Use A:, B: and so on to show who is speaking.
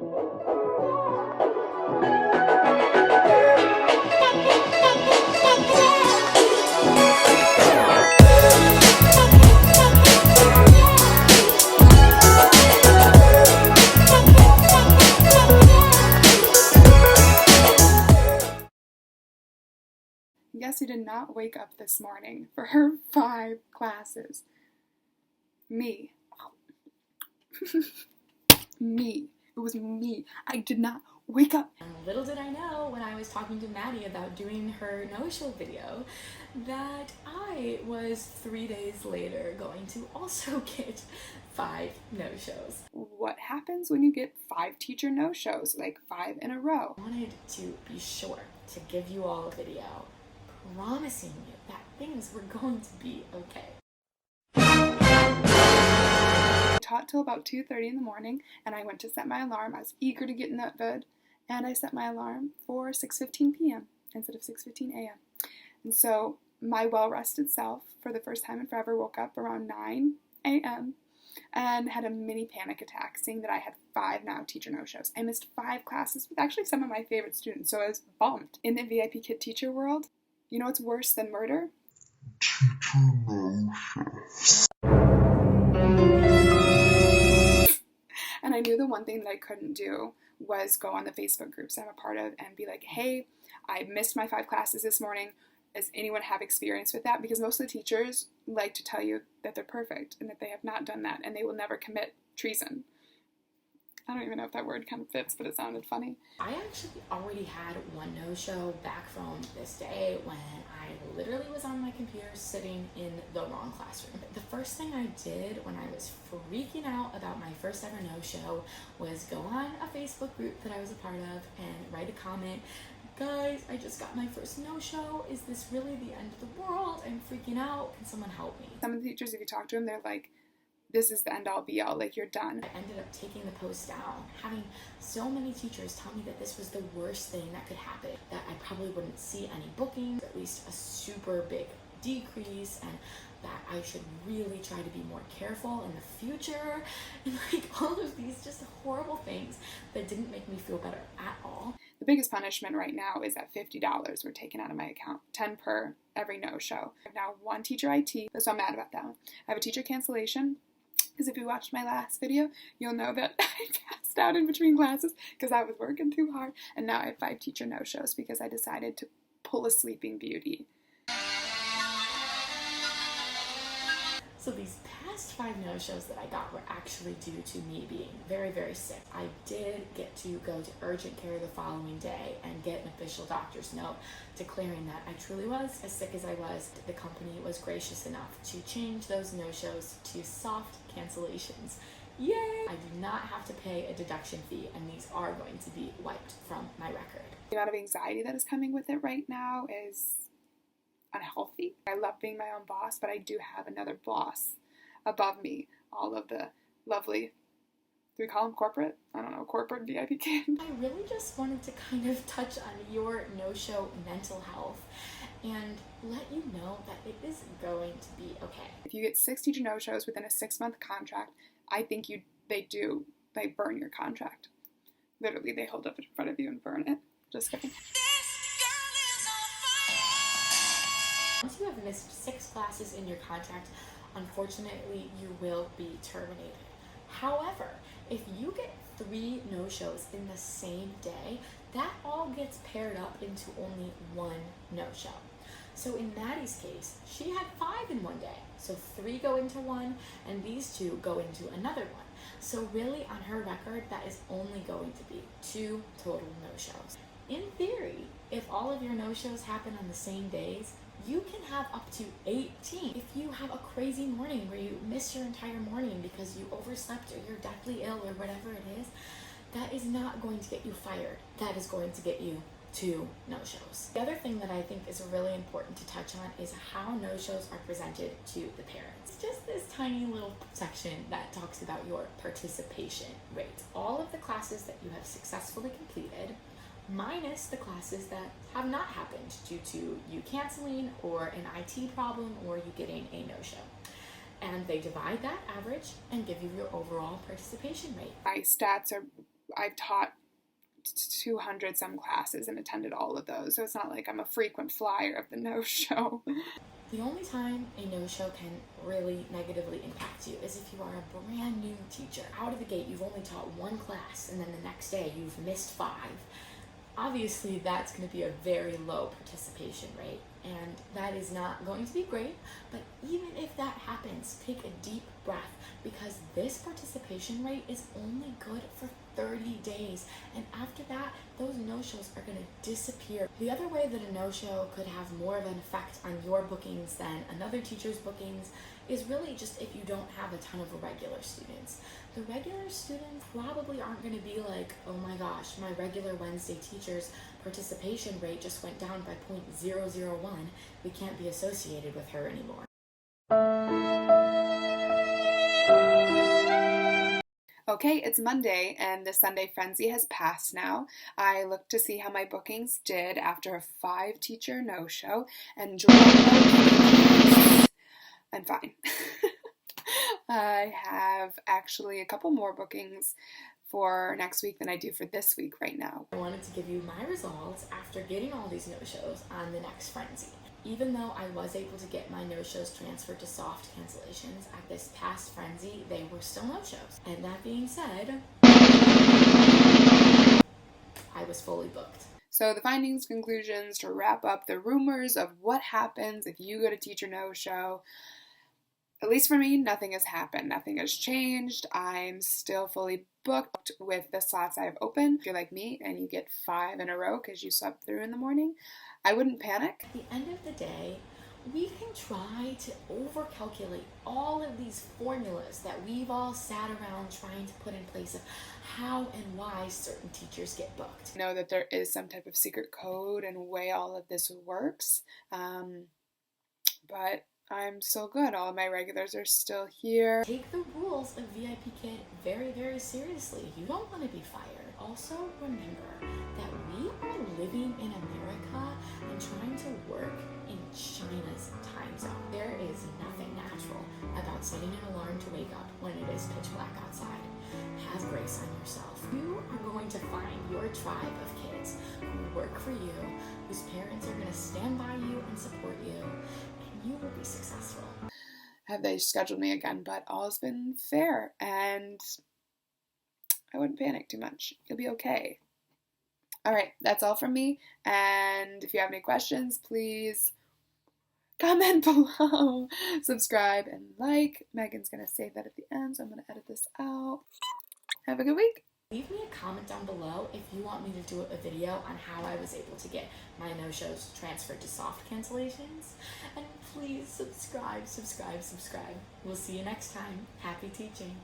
A: Yes, you did not wake up this morning for her 5 classes. Me. Me. It was me. I did not wake up.
B: And little did I know when I was talking to Maddie about doing her no-show video that I was 3 days later going to also get 5 no-shows.
A: What happens when you get 5 teacher no-shows, like 5 in a row?
B: I wanted to be sure to give you all a video promising you that things were going to be okay.
A: I taught till about 2:30 in the morning, and I went to set my alarm. I was eager to get in that bed, and I set my alarm for 6:15 p.m. instead of 6:15 a.m. And so my well-rested self, for the first time in forever, woke up around 9 a.m. and had a mini panic attack, seeing that I had 5 now teacher no-shows. I missed 5 classes with actually some of my favorite students, so I was bummed. In the VIPKID teacher world, you know what's worse than murder?
C: Teacher no-shows.
A: And I knew the one thing that I couldn't do was go on the Facebook groups I'm a part of and be like, hey, I missed my 5 classes this morning. Does anyone have experience with that? Because most of the teachers like to tell you that they're perfect and that they have not done that and they will never commit treason. I don't even know if that word kind of fits, but it sounded funny.
B: I actually already had one no-show back from this day when I literally was on my computer sitting in the wrong classroom. The first thing I did when I was freaking out about my first ever no-show was go on a Facebook group that I was a part of and write a comment. Guys, I just got my first no-show. Is this really the end of the world? I'm freaking out. Can someone help me?
A: Some of the teachers, if you talk to them, they're like, this is the end-all be-all, like you're done.
B: I ended up taking the post down, having so many teachers tell me that this was the worst thing that could happen, that I probably wouldn't see any bookings, at least a super big decrease, and that I should really try to be more careful in the future, and like all of these just horrible things that didn't make me feel better at all.
A: The biggest punishment right now is that $50 were taken out of my account, 10 per every no-show. I have now 1 teacher IT, so I'm mad about that one. I have a teacher cancellation, because if you watched my last video, you'll know that I passed out in between classes because I was working too hard, and now I have 5 teacher no-shows because I decided to pull a Sleeping Beauty.
B: So these past 5 no-shows that I got were actually due to me being very, very sick. I did get to go to urgent care the following day and get an official doctor's note declaring that I truly was as sick as I was. The company was gracious enough to change those no-shows to soft cancellations. Yay! I do not have to pay a deduction fee, and these are going to be wiped from my record.
A: The amount of anxiety that is coming with it right now is unhealthy. I love being my own boss, but I do have another boss above me. All of the lovely, do we call them corporate? I don't know, corporate VIPKID.
B: I really just wanted to kind of touch on your no-show mental health and let you know that it is going to be okay.
A: If you get 6 teacher no-shows within a 6-month contract, I think they burn your contract. Literally, they hold up in front of you and burn it. Just kidding.
B: Once you have missed 6 classes in your contract, unfortunately, you will be terminated. However, if you get 3 no-shows in the same day, that all gets paired up into only 1 no-show. So in Maddie's case, she had 5 in one day. So 3 go into 1, and these 2 go into another 1. So really, on her record, that is only going to be 2 total no-shows. In theory, if all of your no-shows happen on the same days, you can have up to 18. If you have a crazy morning where you miss your entire morning because you overslept or you're deathly ill or whatever it is, that is not going to get you fired. That is going to get you 2 no-shows. The other thing that I think is really important to touch on is how no-shows are presented to the parents. It's just this tiny little section that talks about your participation rate. All of the classes that you have successfully completed, minus the classes that have not happened due to you canceling or an IT problem or you getting a no-show. And they divide that average and give you your overall participation rate.
A: My stats are I've taught 200 some classes and attended all of those, so it's not like I'm a frequent flyer of the no-show.
B: The only time a no-show can really negatively impact you is if you are a brand new teacher. Out of the gate, you've only taught one class, and then the next day you've missed 5. Obviously, that's going to be a very low participation rate, and that is not going to be great. But even if that happens, take a deep breath, because this participation rate is only good for 30 days, and after that, those no-shows are going to disappear. The other way that a no-show could have more of an effect on your bookings than another teacher's bookings is really just if you don't have a ton of regular students. The regular students probably aren't going to be like, oh my gosh, my regular Wednesday teacher's participation rate just went down by 0.001. We can't be associated with her anymore.
A: Okay, it's Monday and the Sunday frenzy has passed now. I looked to see how my bookings did after a 5-teacher no-show, and I'm fine. I have actually a couple more bookings for next week than I do for this week right now.
B: I wanted to give you my results after getting all these no-shows on the next frenzy. Even though I was able to get my no-shows transferred to soft cancellations at this past frenzy, they were still no-shows. And that being said, I was fully booked.
A: So the findings, conclusions, to wrap up the rumors of what happens if you go to teacher no-show. At least for me, nothing has happened. Nothing has changed. I'm still fully booked with the slots I have open. If you're like me and you get 5 in a row because you slept through in the morning, I wouldn't panic.
B: At the end of the day, we can try to overcalculate all of these formulas that we've all sat around trying to put in place of how and why certain teachers get booked.
A: I know that there is some type of secret code and way all of this works, but I'm still good. All of my regulars are still here.
B: Take the rules of VIPKID very, very seriously. You don't want to be fired. Also, remember that we are living in America and trying to work in China's time zone. There is nothing natural about setting an alarm to wake up when it is pitch black outside. Have grace on yourself. You are going to find your tribe of kids who work for you, whose parents are going to stand by you and support you, and you will be successful.
A: Have they scheduled me again? But all has been fair, and I wouldn't panic too much. You'll be okay. All right, that's all from me. And if you have any questions, please comment below, subscribe, and like. Megan's going to say that at the end, so I'm going to edit this out. Have a good week.
B: Leave me a comment down below if you want me to do a video on how I was able to get my no-shows transferred to soft cancellations. And please subscribe. We'll see you next time. Happy teaching.